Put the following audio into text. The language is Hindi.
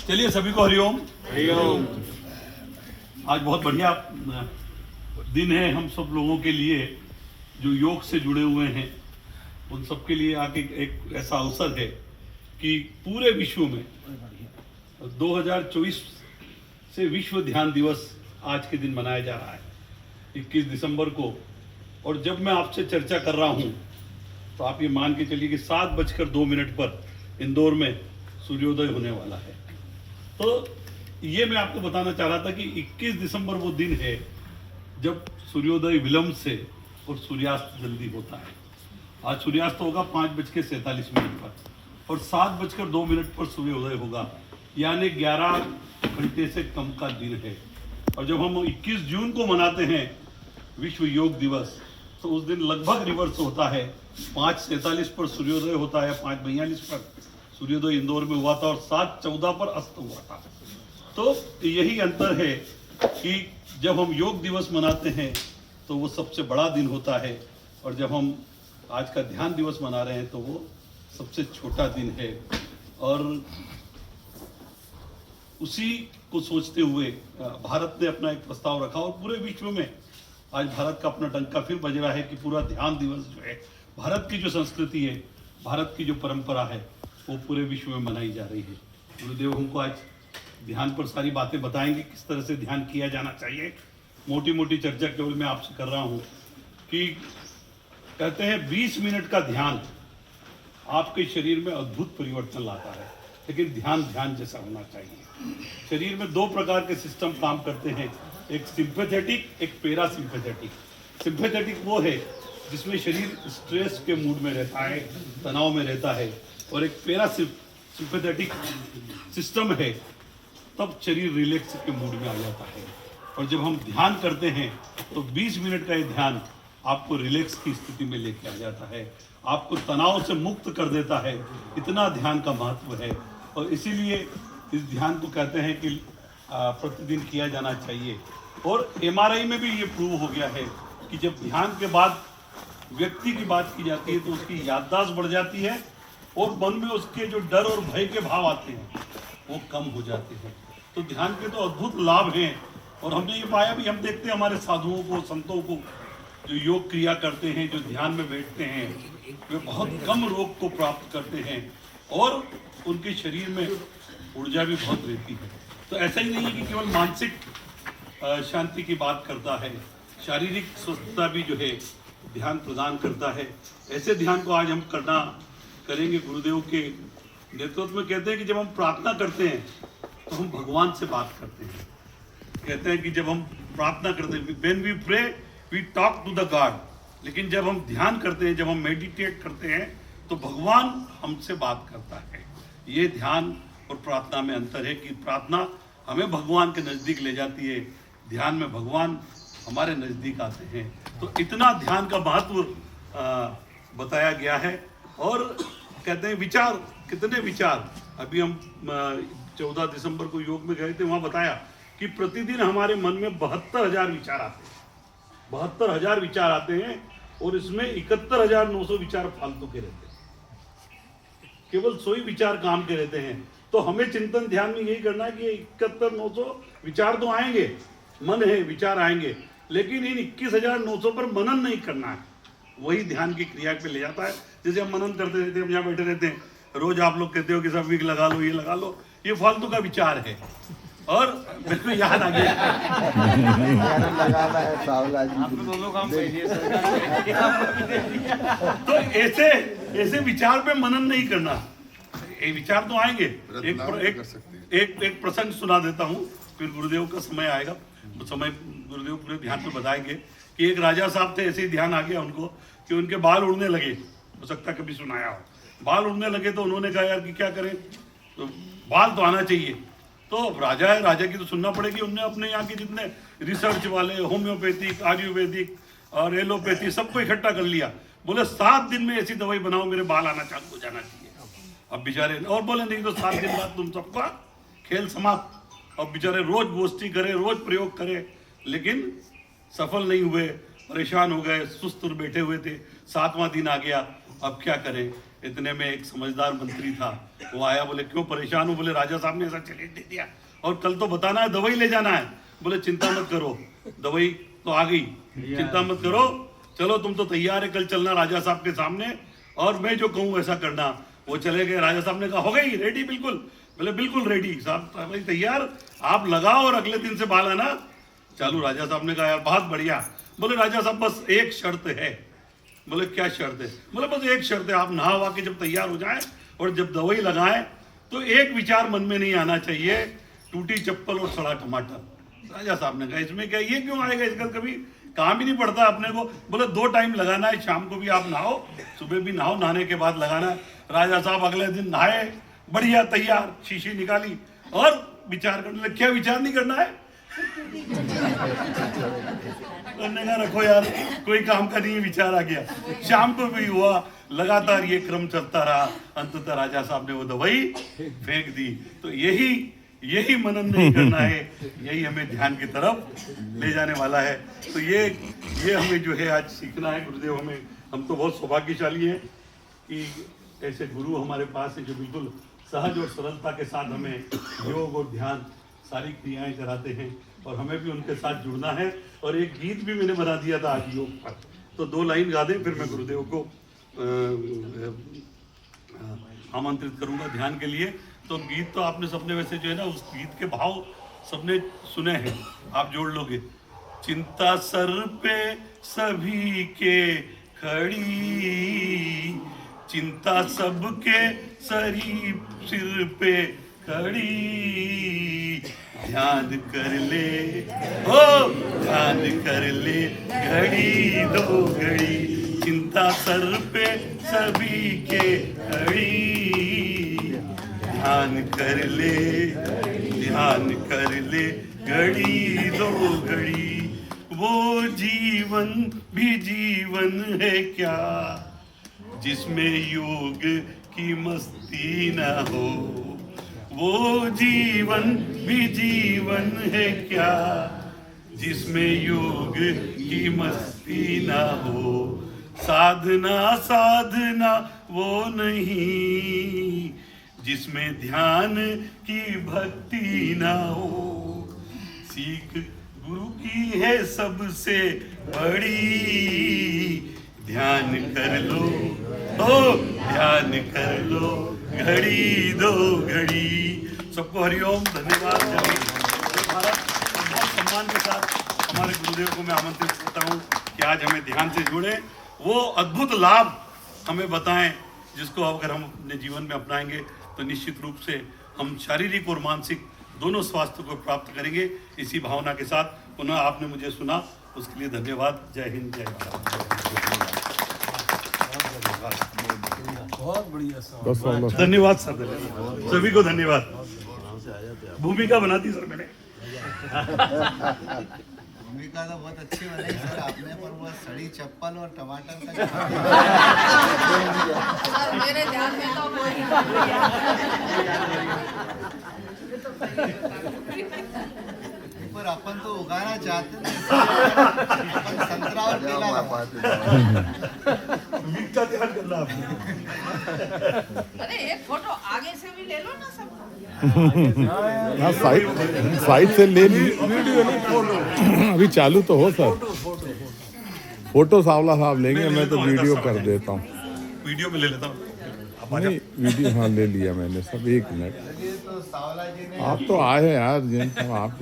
चलिए सभी को हरिओम। हरिओम। आज बहुत बढ़िया दिन है हम सब लोगों के लिए जो योग से जुड़े हुए हैं, उन सब के लिए आगे एक ऐसा अवसर है कि पूरे विश्व में 2024 से विश्व ध्यान दिवस आज के दिन मनाया जा रहा है 21 दिसंबर को। और जब मैं आपसे चर्चा कर रहा हूं तो आप ये मान के चलिए कि 7:02 पर इंदौर में सूर्योदय होने वाला है। तो ये मैं आपको बताना चाह रहा था कि 21 दिसंबर वो दिन है जब सूर्योदय विलंब से और सूर्यास्त जल्दी होता है। आज सूर्यास्त होगा 5:47 पर और 7:02 पर सूर्योदय होगा, यानी 11 घंटे से कम का दिन है। और जब हम 21 जून को मनाते हैं विश्व योग दिवस, तो उस दिन लगभग रिवर्स होता है। 5:47 पर सूर्योदय होता है, 5:42 पर सूर्योदय इंदौर में हुआ था और 7:14 पर अस्त हुआ था। तो यही अंतर है कि जब हम योग दिवस मनाते हैं तो वो सबसे बड़ा दिन होता है, और जब हम आज का ध्यान दिवस मना रहे हैं तो वो सबसे छोटा दिन है। और उसी को सोचते हुए भारत ने अपना एक प्रस्ताव रखा और पूरे विश्व में आज भारत का अपना डंका फिर बज रहा है कि पूरा ध्यान दिवस जो है, भारत की जो संस्कृति है, भारत की जो परंपरा है, वो पूरे विश्व में मनाई जा रही है। गुरुदेव हमको आज ध्यान पर सारी बातें बताएंगे, किस तरह से ध्यान किया जाना चाहिए। मोटी मोटी चर्चा केवल मैं आपसे कर रहा हूँ कि कहते हैं 20 मिनट का ध्यान आपके शरीर में अद्भुत परिवर्तन लाता है, लेकिन ध्यान ध्यान जैसा होना चाहिए। शरीर में 2 प्रकार के सिस्टम काम करते हैं, एक सिंपैथेटिक, एक पैरासिम्पैथेटिक। सिंपैथेटिक वो है जिसमें शरीर स्ट्रेस के मूड में रहता है, तनाव में रहता है, और एक पैरासिम्पैथेटिक सिस्टम है, तब शरीर रिलैक्स के मूड में आ जाता है। और जब हम ध्यान करते हैं तो 20 मिनट का ये ध्यान आपको रिलैक्स की स्थिति में लेके आ जाता है, आपको तनाव से मुक्त कर देता है। इतना ध्यान का महत्व है, और इसीलिए इस ध्यान को कहते हैं कि प्रतिदिन किया जाना चाहिए। और MRI में भी ये प्रूव हो गया है कि जब ध्यान के बाद व्यक्ति की बात की जाती है तो उसकी याददाश्त बढ़ जाती है और मन में उसके जो डर और भय के भाव आते हैं वो कम हो जाते हैं। तो ध्यान के तो अद्भुत लाभ हैं, और हमने ये पाया भी, हम देखते हैं हमारे साधुओं को, संतों को जो योग क्रिया करते हैं, जो ध्यान में बैठते हैं, वे बहुत कम रोग को प्राप्त करते हैं और उनके शरीर में ऊर्जा भी बहुत रहती है। तो ऐसा ही नहीं है कि केवल मानसिक शांति की बात करता है, शारीरिक स्वस्थता भी जो है ध्यान प्रदान करता है। ऐसे ध्यान को आज हम करेंगे गुरुदेव के नेतृत्व में। कहते हैं कि जब हम प्रार्थना करते हैं तो हम भगवान से बात करते हैं। कहते हैं कि जब हम प्रार्थना करते हैं, when we pray we talk to the God, लेकिन जब हम ध्यान करते हैं, जब हम मेडिटेट करते हैं, तो भगवान हमसे बात करता है। ये ध्यान और प्रार्थना में अंतर है कि प्रार्थना हमें भगवान के नज़दीक ले जाती है, ध्यान में भगवान हमारे नज़दीक आते हैं। तो इतना ध्यान का महत्व बताया गया है। और कहते हैं विचार, कितने विचार। अभी हम 14 दिसंबर को योग में गए थे, वहाँ बताया कि प्रतिदिन हमारे मन में 72,000 विचार आते हैं। 72,000 विचार आते हैं, और इसमें 71,900 विचार फालतू के रहते हैं, केवल 100 ही विचार काम के रहते हैं। तो हमें चिंतन ध्यान में यही करना है कि 71,900 विचार तो आएंगे, मन है, विचार आएंगे, लेकिन इन 21,900 पर मनन नहीं करना है। वही ध्यान की क्रिया पे ले जाता है। जैसे हम मनन करते रहते हैं, हम यहाँ बैठे रहते हैं, रोज आप लोग कहते हो कि सब विग लगा लो, ये लगा लो, ये फालतू का विचार है। और बिल्कुल याद आ गया तो ऐसे विचार पे मनन नहीं करना। ये विचार तो आएंगे। एक प्रसंग सुना देता हूँ, फिर गुरुदेव का समय आएगा, समय गुरुदेव पूरे ध्यान पे बताएंगे कि एक राजा साहब थे, ऐसे ही ध्यान आ गया उनको कि उनके बाल उड़ने लगे। हो सकता कभी सुनाया हो, बाल उड़ने लगे तो उन्होंने कहा यार कि क्या करें, तो बाल तो आना चाहिए। तो राजा है, राजा की तो सुनना पड़ेगी। उनने अपने यहाँ के जितने रिसर्च वाले, होम्योपैथिक, आयुर्वेदिक और एलोपैथी सबको इकट्ठा कर लिया। बोले 7 दिन में ऐसी दवाई बनाओ मेरे बाल आना चालू हो जाना चाहिए। अब बेचारे और बोले नहीं तो 7 दिन बाद तुम सबका खेल समाप्त। अब बेचारे रोज गोष्ठी करे, रोज प्रयोग करे, लेकिन सफल नहीं हुए, परेशान हो गए, सुस्त बैठे हुए थे। 7वां दिन आ गया, अब क्या करें। इतने में एक समझदार मंत्री था, वो आया, बोले क्यों परेशान हो? बोले राजा साहब ने ऐसा चैलेंज दे दिया और कल तो बताना है, दवाई ले जाना है। बोले चिंता मत करो, दवाई तो आ गई, चिंता मत करो, चलो तुम तो तैयार है, कल चलना राजा साहब के सामने और मैं जो कहूँ ऐसा करना। वो चले गए, राजा साहब ने कहा हो गई रेडी बिल्कुल? बोले बिल्कुल रेडी साहब, भाई तैयार, आप लगाओ और अगले दिन से बाल आना चालू। राजा साहब ने कहा यार बहुत बढ़िया। बोले राजा साहब बस एक शर्त है। बोले क्या शर्त है? बोले बस एक शर्त है, आप नहा वहा के जब तैयार हो जाए और जब दवाई लगाएं तो एक विचार मन में नहीं आना चाहिए, टूटी चप्पल और सड़ा टमाटर। राजा साहब ने कहा इसमें क्या, ये क्यों आएगा, इसका कभी काम ही नहीं पड़ता अपने को। बोले 2 टाइम लगाना है, शाम को भी आप नहाओ, सुबह भी नहाओ, नहाने के बाद लगाना है। राजा साहब अगले दिन नहाए, बढ़िया तैयार, शीशी निकाली और विचार करने लगे। क्या विचार नहीं करना है? ना रखो यार, कोई काम का नहीं, विचार आ गया। शाम को भी हुआ, लगातार ये क्रम चलता रहा, अंततः राजा साहब ने वो दवाई फेंक दी। तो यही मनन नहीं करना है, यही हमें ध्यान की तरफ ले जाने वाला है। तो ये हमें जो है आज सीखना है गुरुदेव हमें। हम तो बहुत सौभाग्यशाली हैं कि ऐसे गुरु हमारे पास है जो बिल्कुल सहज और सरलता के साथ हमें योग और ध्यान सारी क्रियाएं कराते हैं और हमें भी उनके साथ जुड़ना है। और एक गीत भी मैंने बना दिया था आज योग पर, तो 2 लाइन गा दें, फिर मैं गुरुदेव को आमंत्रित करूंगा ध्यान के लिए। तो गीत तो आपने सबने वैसे जो है ना, उस गीत के भाव सबने सुने हैं, आप जोड़ लोगे। चिंता सर पे सभी के खड़ी, चिंता सबके सिर पे खड़ी, ध्यान कर ले हो, ध्यान कर ले घड़ी 2 घड़ी, चिंता सर पे सभी के खड़ी, ध्यान कर ले, ध्यान कर ले घड़ी 2 घड़ी। वो जीवन भी जीवन है क्या जिसमें योग की मस्ती ना हो, वो जीवन भी जीवन है क्या जिसमें योग की मस्ती ना हो, साधना वो नहीं जिसमें ध्यान की भक्ति ना हो, सीख गुरु की है सबसे बड़ी, ध्यान कर लो ओ ध्यान कर लो घड़ी 2 घड़ी। सबको हरिओम, धन्यवाद। बहुत सम्मान के साथ हमारे गुरुदेव को मैं आमंत्रित करता हूँ कि आज हमें ध्यान से जुड़े, वो अद्भुत लाभ हमें बताएं जिसको अगर हम अपने जीवन में अपनाएंगे तो निश्चित रूप से हम शारीरिक और मानसिक दोनों स्वास्थ्य को प्राप्त करेंगे। इसी भावना के साथ पुनः आपने मुझे सुना, उसके लिए धन्यवाद। जय हिंद, जय भारत। बहुत बढ़िया, धन्यवाद सर, सभी को धन्यवाद। भूमिका बना दी सर मैंने। भूमिका तो बहुत अच्छी बनाई सर आपने, पर वो सड़ी चप्पल और टमाटर का सर मेरे ध्यान में तो पर अपन तो उगाना चाहते थे, अपन संतरा और केला मीठा ध्यान करना आपने। अरे एक फोटो आगे से भी ले लो ना सब। हाँ, साइड से ले ली, अभी चालू तो हो सर। फोटो सावला साहब लेंगे, मैं तो वीडियो कर देता हूँ। वीडियो में ले लेता हूँ। नहीं वीडियो हाँ ले लिया मैंने सब, 1 मिनट। तो सावला जी ने आप तो आए यार, जिन आप